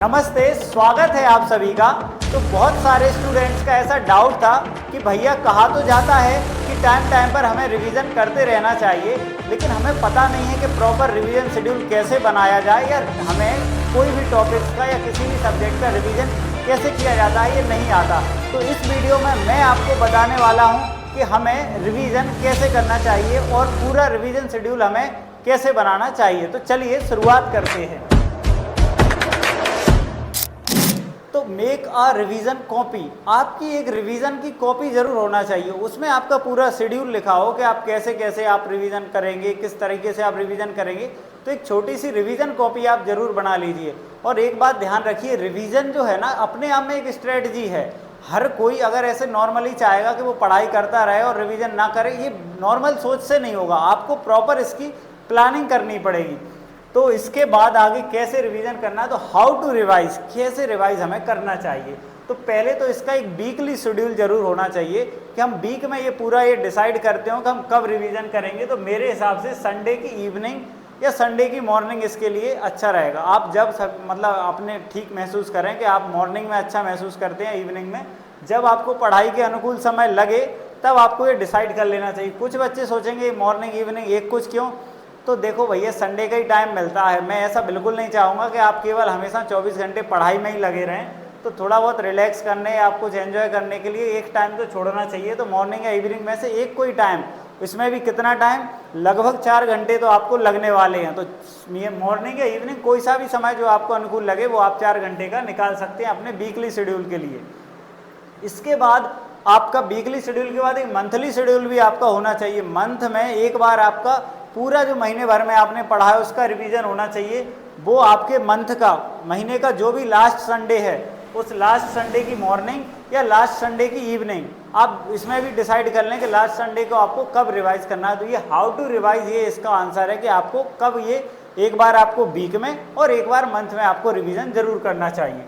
नमस्ते, स्वागत है आप सभी का। तो बहुत सारे स्टूडेंट्स का ऐसा डाउट था कि भैया कहा तो जाता है कि टाइम टाइम पर हमें रिवीजन करते रहना चाहिए, लेकिन हमें पता नहीं है कि प्रॉपर रिवीजन शेड्यूल कैसे बनाया जाए या हमें कोई भी टॉपिक्स का या किसी भी सब्जेक्ट का रिवीजन कैसे किया जाता है, ये नहीं आता। तो इस वीडियो में मैं आपको बताने वाला हूँ कि हमें रिवीजन कैसे करना चाहिए और पूरा रिवीजन शेड्यूल हमें कैसे बनाना चाहिए। तो चलिए शुरुआत करते हैं। तो मेक अ रिवीजन कॉपी, आपकी एक रिवीजन की कॉपी जरूर होना चाहिए। उसमें आपका पूरा शेड्यूल लिखा हो कि आप कैसे कैसे आप रिवीजन करेंगे, किस तरीके से आप रिवीजन करेंगे। तो एक छोटी सी रिवीजन कॉपी आप जरूर बना लीजिए। और एक बात ध्यान रखिए, रिवीजन जो है ना अपने आप में एक स्ट्रेटजी है। हर कोई अगर ऐसे नॉर्मली चाहेगा कि वो पढ़ाई करता रहे और रिवीजन ना करे, ये नॉर्मल सोच से नहीं होगा। आपको प्रॉपर इसकी प्लानिंग करनी पड़ेगी। तो इसके बाद आगे कैसे रिवीजन करना है, तो हाउ टू रिवाइज, कैसे रिवाइज हमें करना चाहिए। तो पहले तो इसका एक वीकली शेड्यूल जरूर होना चाहिए कि हम वीक में ये पूरा ये डिसाइड करते हो कि हम कब रिवीजन करेंगे। तो मेरे हिसाब से संडे की इवनिंग या संडे की मॉर्निंग इसके लिए अच्छा रहेगा। आप जब मतलब अपने ठीक महसूस करें कि आप मॉर्निंग में अच्छा महसूस करते हैं, इवनिंग में जब आपको पढ़ाई के अनुकूल समय लगे तब आपको ये डिसाइड कर लेना चाहिए। कुछ बच्चे सोचेंगे मॉर्निंग इवनिंग एक कुछ क्यों, तो देखो भैया संडे का ही टाइम मिलता है। मैं ऐसा बिल्कुल नहीं चाहूँगा कि आप केवल हमेशा 24 घंटे पढ़ाई में ही लगे रहें। तो थोड़ा बहुत रिलैक्स करने या आप कुछ एंजॉय करने के लिए एक टाइम तो छोड़ना चाहिए। तो मॉर्निंग या इवनिंग में से एक कोई टाइम, इसमें भी कितना टाइम, लगभग 4 घंटे तो आपको लगने वाले हैं। तो मॉर्निंग या इवनिंग कोई सा भी समय जो आपको अनुकूल लगे वो आप 4 घंटे का निकाल सकते हैं अपने वीकली शेड्यूल के लिए। इसके बाद आपका वीकली शेड्यूल के बाद एक मंथली शेड्यूल भी आपका होना चाहिए। मंथ में एक बार आपका पूरा जो महीने भर में आपने पढ़ा है उसका रिवीजन होना चाहिए। वो आपके मंथ का, महीने का जो भी लास्ट संडे है, उस लास्ट संडे की मॉर्निंग या लास्ट संडे की इवनिंग आप इसमें भी डिसाइड कर लें कि लास्ट संडे को आपको कब रिवाइज करना है। तो ये हाउ टू रिवाइज, ये इसका आंसर है कि आपको कब, ये एक बार आपको वीक में और एक बार मंथ में आपको रिवीजन जरूर करना चाहिए।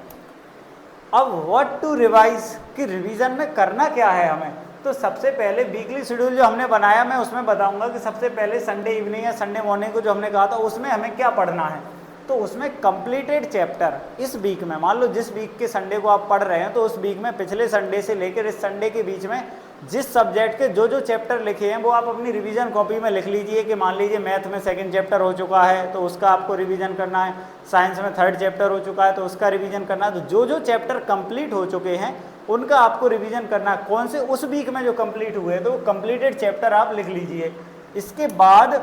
अब व्हाट टू रिवाइज, कि रिवीजन में करना क्या है हमें। तो सबसे पहले वीकली शेड्यूल जो हमने बनाया, मैं उसमें बताऊंगा कि सबसे पहले संडे इवनिंग या संडे मॉर्निंग को जो हमने कहा था उसमें हमें क्या पढ़ना है। तो उसमें कंप्लीटेड चैप्टर इस वीक में, मान लो जिस वीक के संडे को आप पढ़ रहे हैं तो उस वीक में पिछले संडे से लेकर इस संडे के बीच में जिस सब्जेक्ट के जो जो चैप्टर लिखे हैं वो आप अपनी रिवीजन कॉपी में लिख लीजिए। कि मान लीजिए मैथ में 2nd चैप्टर हो चुका है तो उसका आपको रिवीजन करना है, साइंस में 3rd चैप्टर हो चुका है तो उसका रिवीजन करना है। तो जो जो चैप्टर कंप्लीट हो चुके हैं उनका आपको रिवीजन करना है। कौन से, उस वीक में जो कंप्लीट हुए तो वो कंप्लीटेड चैप्टर आप लिख लीजिए। इसके बाद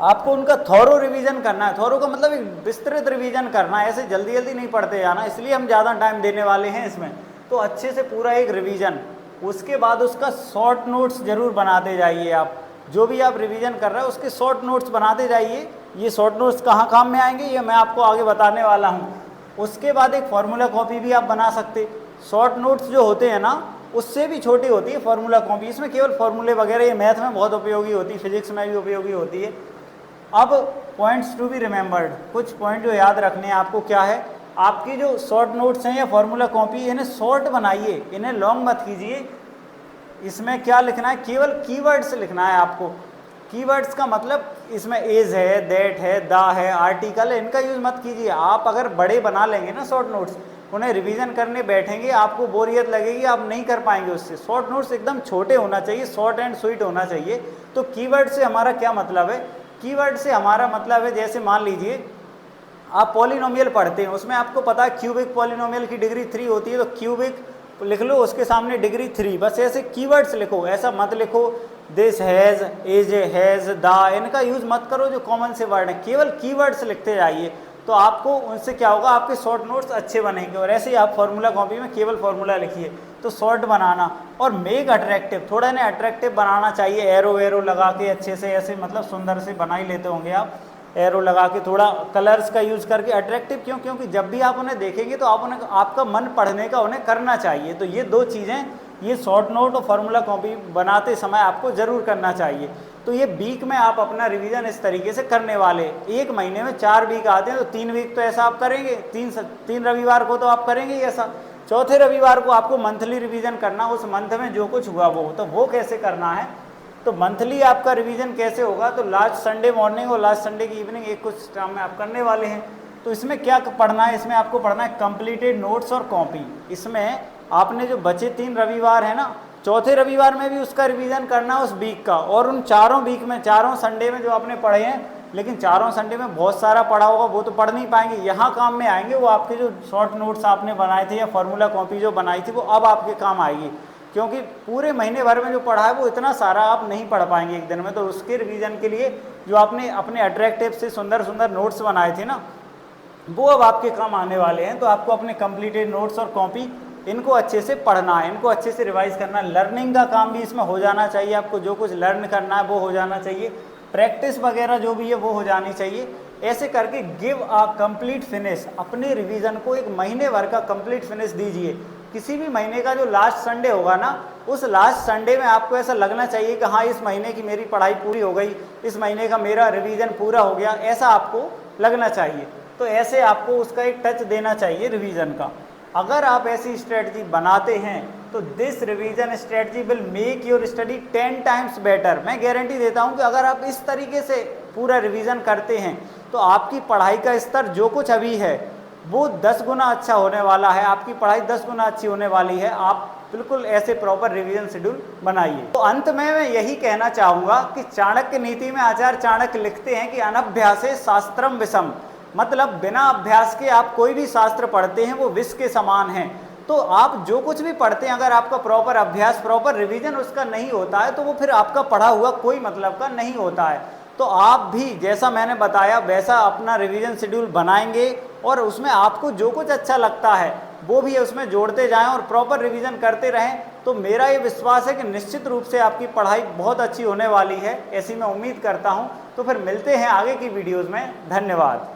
आपको उनका थॉरो रिवीजन करना है। थॉरो का मतलब एक विस्तृत रिवीजन करना है, ऐसे जल्दी जल्दी नहीं पढ़ते जाना, इसलिए हम ज़्यादा टाइम देने वाले हैं इसमें। तो अच्छे से पूरा एक रिवीजन, उसके बाद उसका शॉर्ट नोट्स जरूर बनाते जाइए। आप जो भी आप रिवीजन कर रहे हैं उसके शॉर्ट नोट्स बनाते जाइए। ये शॉर्ट नोट्स कहाँ काम में आएंगे ये मैं आपको आगे बताने वाला हूँ। उसके बाद एक फार्मूला कॉपी भी आप बना सकते। शॉर्ट नोट्स जो होते हैं ना उससे भी छोटी होती है फार्मूला कॉपी, इसमें केवल फार्मूले वगैरह, ये मैथ में बहुत उपयोगी होती है, फिजिक्स में भी उपयोगी होती है। अब पॉइंट्स टू बी रिमेंबर्ड, कुछ पॉइंट जो याद रखने हैं आपको क्या है, आपकी जो शॉर्ट नोट्स हैं या फार्मूला कॉपी, इन्हें शॉर्ट बनाइए, इन्हें लॉन्ग मत कीजिए। इसमें क्या लिखना है, केवल कीवर्ड्स लिखना है आपको। कीवर्ड्स का मतलब इसमें इज है, दैट है, द है, आर्टिकल है, इनका यूज़ मत कीजिए। आप अगर बड़े बना लेंगे ना शॉर्ट नोट्स, उन्हें रिवीजन करने बैठेंगे आपको बोरियत लगेगी, आप नहीं कर पाएंगे उससे। शॉर्ट नोट्स एकदम छोटे होना चाहिए, शॉर्ट एंड स्वीट होना चाहिए। तो कीवर्ड से हमारा क्या मतलब है, कीवर्ड से हमारा मतलब है जैसे मान लीजिए आप पॉलिनोमियल पढ़ते हैं, उसमें आपको पता है क्यूबिक पॉलिनोमियल की डिग्री 3 होती है, तो क्यूबिक लिख लो, उसके सामने डिग्री 3, बस ऐसे कीवर्ड्स लिखो। ऐसा मत लिखो this has, is, has, the, इनका यूज़ मत करो जो कॉमन से वर्ड हैं, केवल कीवर्ड्स लिखते जाइए। तो आपको उनसे क्या होगा, आपके शॉर्ट नोट्स अच्छे बनेंगे। और ऐसे ही आप फार्मूला कॉपी में केवल फार्मूला लिखिए। तो शॉर्ट बनाना और मेक अट्रैक्टिव, थोड़ा इन्हें अट्रैक्टिव बनाना चाहिए। एरो वेरो लगा के अच्छे से, ऐसे मतलब सुंदर से बना ही लेते होंगे आप, एरो लगा के थोड़ा कलर्स का यूज़ करके। अट्रैक्टिव क्यों, क्योंकि जब भी आप उन्हें देखेंगे तो आप उन्हें, आपका मन पढ़ने का उन्हें करना चाहिए। तो ये 2 चीज़ें, ये शॉर्ट नोट और फार्मूला कॉपी बनाते समय आपको ज़रूर करना चाहिए। तो ये वीक में आप अपना रिवीजन इस तरीके से करने वाले। एक महीने में 4 वीक आते हैं तो 3 वीक तो ऐसा आप करेंगे, 3 रविवार को तो आप करेंगे ही ऐसा। चौथे रविवार को आपको मंथली रिवीजन करना, उस मंथ में जो कुछ हुआ वो, तो वो कैसे करना है। तो मंथली आपका रिवीजन कैसे होगा, तो लास्ट संडे मॉर्निंग और लास्ट संडे की इवनिंग एक कुछ टाइम में आप करने वाले हैं। तो इसमें क्या पढ़ना है, इसमें आपको पढ़ना है कंप्लीटेड नोट्स और कॉपी। इसमें आपने जो बचे 3 रविवार है ना, चौथे रविवार में भी उसका रिवीजन करना है उस वीक का, और उन चारों वीक में, चारों संडे में जो आपने पढ़े हैं, लेकिन चारों संडे में बहुत सारा पढ़ा होगा, वो तो पढ़ नहीं पाएंगे, यहाँ काम में आएंगे वो आपके जो शॉर्ट नोट्स आपने बनाए थे या फॉर्मूला कॉपी जो बनाई थी वो अब आपके काम आएगी, क्योंकि पूरे महीने भर में जो पढ़ा है वो इतना सारा आप नहीं पढ़ पाएंगे एक दिन में। तो उसके रिवीजन के लिए जो आपने अपने अट्रैक्टिव से सुंदर सुंदर नोट्स बनाए थे ना, वो अब आपके काम आने वाले हैं। तो आपको अपने कंप्लीटेड नोट्स और कॉपी इनको अच्छे से पढ़ना है, इनको अच्छे से रिवाइज करना है। लर्निंग का काम भी इसमें हो जाना चाहिए, आपको जो कुछ लर्न करना है वो हो जाना चाहिए, प्रैक्टिस वगैरह जो भी है वो हो जानी चाहिए। ऐसे करके गिव अ कंप्लीट फिनिश, अपने रिवीजन को एक महीने भर का कंप्लीट फिनिश दीजिए। किसी भी महीने का जो लास्ट संडे होगा ना, उस लास्ट संडे में आपको ऐसा लगना चाहिए कि हाँ इस महीने की मेरी पढ़ाई पूरी हो गई, इस महीने का मेरा रिवीजन पूरा हो गया, ऐसा आपको लगना चाहिए। तो ऐसे आपको उसका एक टच देना चाहिए रिवीजन का। अगर आप ऐसी स्ट्रेटजी बनाते हैं तो this revision strategy will make your study 10 times better. मैं गारंटी देता हूं कि अगर आप इस तरीके से पूरा रिवीजन करते हैं तो आपकी पढ़ाई का स्तर जो कुछ अभी है वो 10 गुना अच्छा होने वाला है, आपकी पढ़ाई 10 गुना अच्छी होने वाली है। आप बिल्कुल ऐसे प्रॉपर रिवीजन शेड्यूल बनाइए। तो अंत में मैं यही कहना चाहूँगा कि चाणक्य नीति में आचार्य चाणक्य लिखते हैं कि अनभ्यासे शास्त्रम विषम, मतलब बिना अभ्यास के आप कोई भी शास्त्र पढ़ते हैं वो विष के समान है। तो आप जो कुछ भी पढ़ते हैं, अगर आपका प्रॉपर अभ्यास, प्रॉपर रिवीजन उसका नहीं होता है तो वो फिर आपका पढ़ा हुआ कोई मतलब का नहीं होता है। तो आप भी जैसा मैंने बताया वैसा अपना रिवीजन शेड्यूल बनाएंगे और उसमें आपको जो कुछ अच्छा लगता है वो भी उसमें जोड़ते जाएं और प्रॉपर रिवीजन करते रहें। तो मेरा ये विश्वास है कि निश्चित रूप से आपकी पढ़ाई बहुत अच्छी होने वाली है, ऐसी मैं उम्मीद करता हूँ। तो फिर मिलते हैं आगे की वीडियोज़ में। धन्यवाद।